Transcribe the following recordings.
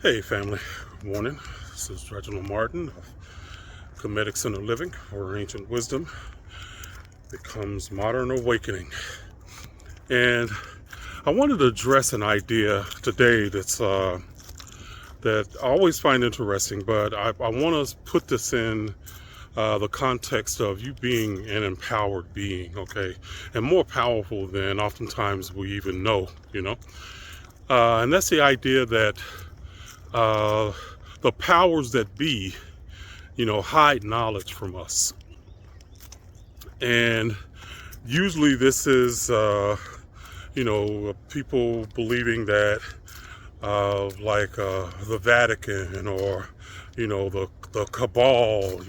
Hey family, good morning. This is Reginald Martin of Comedic Center Living, where ancient wisdom becomes modern awakening. And I wanted to address an idea today that I always find interesting, but I want to put this in the context of you being an empowered being, okay, and more powerful than oftentimes we even know. And that's the idea that uh, the powers that be, hide knowledge from us. And usually this is, people believing that, the Vatican or, the cabal,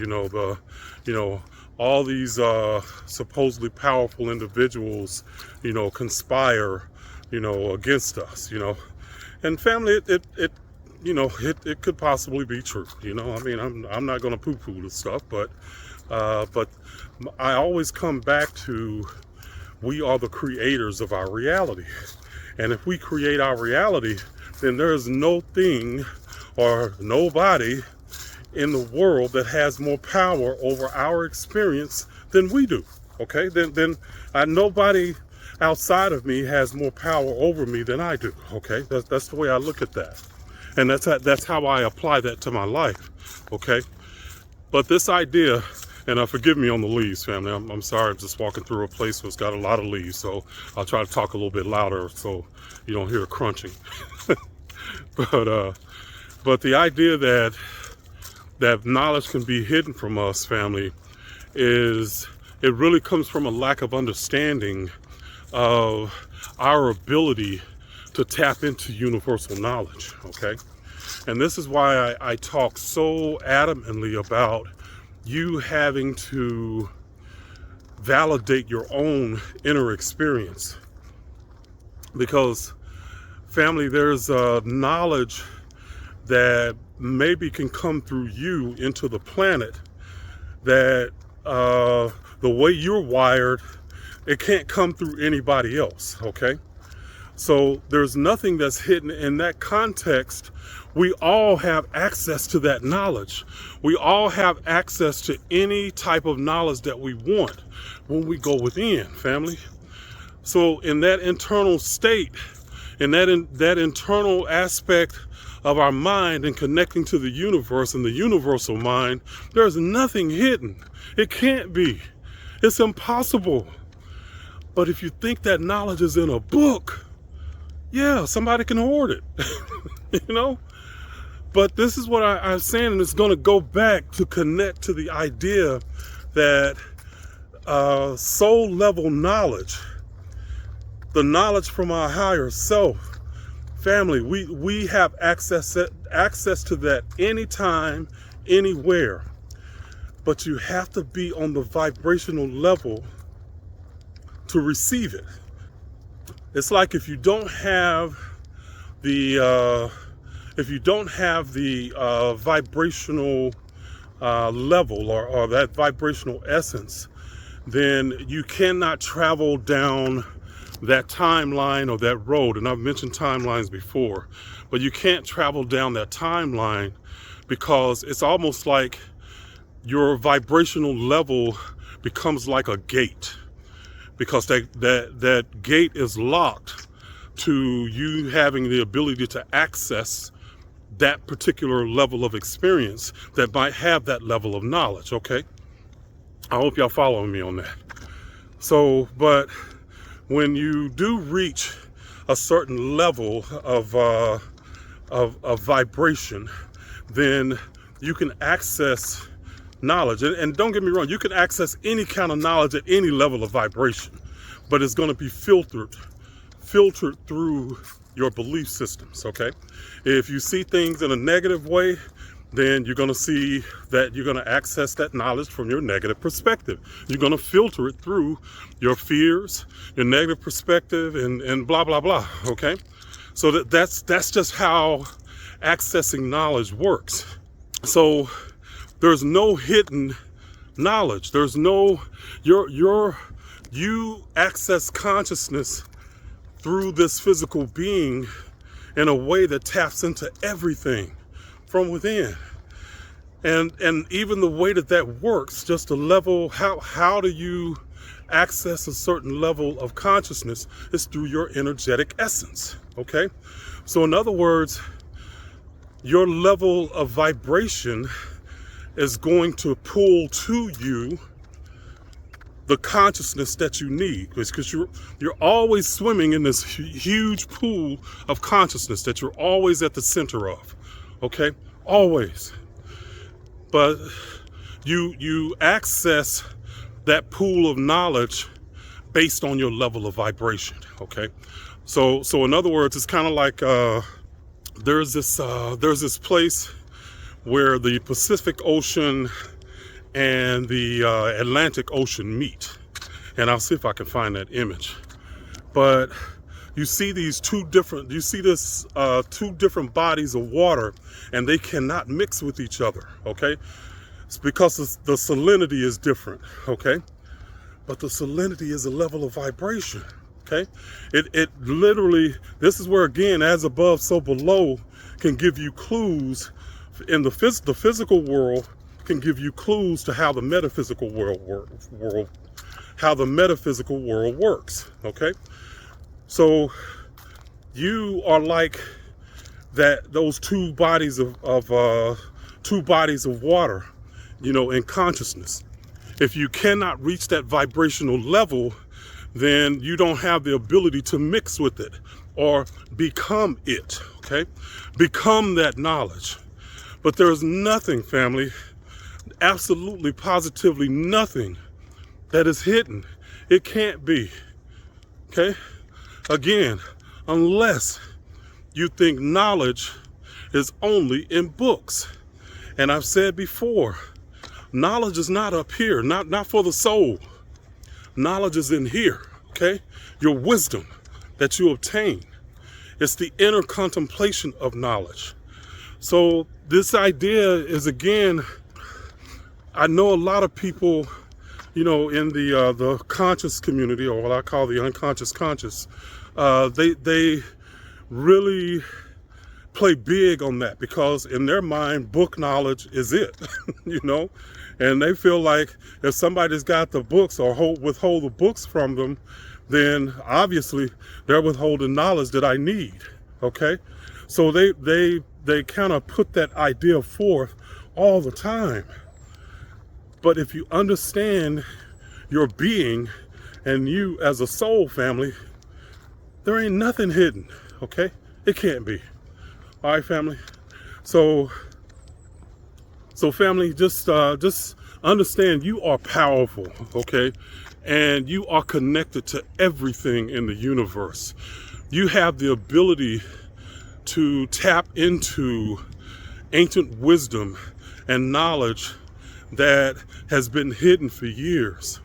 all these supposedly powerful individuals, conspire, against us. And family, it could possibly be true. I mean, I'm not going to poo-poo this stuff, but I always come back to we are the creators of our reality, and if we create our reality, then there is no thing or nobody in the world that has more power over our experience than we do. Okay, then nobody outside of me has more power over me than I do. Okay, that's the way I look at that. And that's how I apply that to my life, okay? But this idea, and forgive me on the leaves, family. I'm sorry, I'm just walking through a place where it's got a lot of leaves, so I'll try to talk a little bit louder so you don't hear crunching. But the idea that knowledge can be hidden from us, family, it really comes from a lack of understanding of our ability to tap into universal knowledge, okay? And this is why I talk so adamantly about you having to validate your own inner experience. Because, family, there's knowledge that maybe can come through you into the planet that the way you're wired, it can't come through anybody else, okay? So there's nothing that's hidden in that context. We all have access to that knowledge. We all have access to any type of knowledge that we want when we go within, family. So in that internal state, in that internal aspect of our mind and connecting to the universe and the universal mind, there's nothing hidden. It can't be. It's impossible. But if you think that knowledge is in a book, yeah, somebody can hoard it, But this is what I'm saying, and it's going to go back to connect to the idea that soul level knowledge, the knowledge from our higher self, family, we have access to that anytime, anywhere. But you have to be on the vibrational level to receive it. It's like if you don't have the vibrational level or that vibrational essence, then you cannot travel down that timeline or that road. And I've mentioned timelines before, but you can't travel down that timeline because it's almost like your vibrational level becomes like a gate. Because that gate is locked to you having the ability to access that particular level of experience that might have that level of knowledge, okay? I hope y'all following me on that. So, but when you do reach a certain level of vibration, then you can access knowledge. And don't get me wrong, you can access any kind of knowledge at any level of vibration, but it's going to be filtered through your belief systems, okay? If you see things in a negative way, then you're going to see that you're going to access that knowledge from your negative perspective. You're going to filter it through your fears, your negative perspective, and blah, blah, blah, okay? So that's just how accessing knowledge works. So there's no hidden knowledge. There's no, you access consciousness through this physical being in a way that taps into everything from within. And even the way that that works, just a level, how do you access a certain level of consciousness is through your energetic essence, okay? So in other words, your level of vibration is going to pull to you the consciousness that you need, because you're always swimming in this huge pool of consciousness that you're always at the center of, okay? Always. But you access that pool of knowledge based on your level of vibration, okay? So in other words, it's kind of like there's this place where the Pacific Ocean and the Atlantic Ocean meet, and I'll see if I can find that image. But you see two different bodies of water, and they cannot mix with each other, okay? It's because the salinity is different, okay? But the salinity is a level of vibration, okay? It literally, this is where, again, as above, so below can give you clues in the physical world, can give you clues to how the metaphysical world works, okay? So you are like those two bodies of water, you know, in consciousness. If you cannot reach that vibrational level, then you don't have the ability to mix with it or become it, okay? Become that knowledge. But there's nothing, family, absolutely positively nothing that is hidden. It can't be, okay? Again, unless you think knowledge is only in books. And I've said before, knowledge is not up here, not for the soul. Knowledge is in here, okay? Your wisdom that you obtain. It's the inner contemplation of knowledge. So this idea is, again, I know a lot of people, you know, in the conscious community, or what I call the unconscious conscious, they really play big on that, because in their mind, book knowledge is it, you know, and they feel like if somebody's got the books or withhold the books from them, then obviously they're withholding knowledge that I need, okay? So they kind of put that idea forth all the time. But if you understand your being and you as a soul, family, there ain't nothing hidden, okay? It can't be. All right, family? So family, just understand you are powerful, okay? And you are connected to everything in the universe. You have the ability to tap into ancient wisdom and knowledge that has been hidden for years.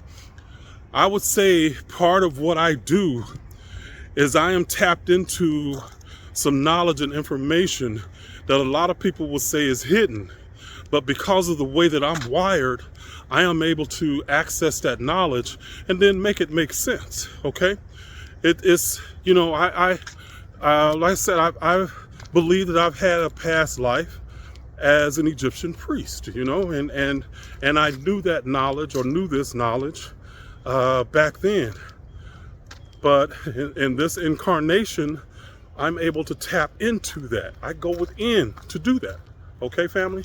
I would say part of what I do is I am tapped into some knowledge and information that a lot of people will say is hidden. But because of the way that I'm wired, I am able to access that knowledge and then make it make sense, okay? It's, you know, like I said, I believe that I've had a past life as an Egyptian priest, you know, and I knew that knowledge, or knew this knowledge back then. But in this incarnation, I'm able to tap into that. I go within to do that, okay, family?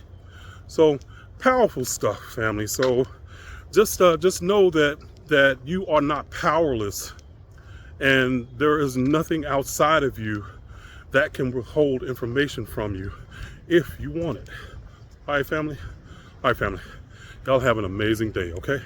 So powerful stuff, family. So just know that you are not powerless, and there is nothing outside of you that can withhold information from you if you want it. All right, family? All right, family. Y'all have an amazing day, okay?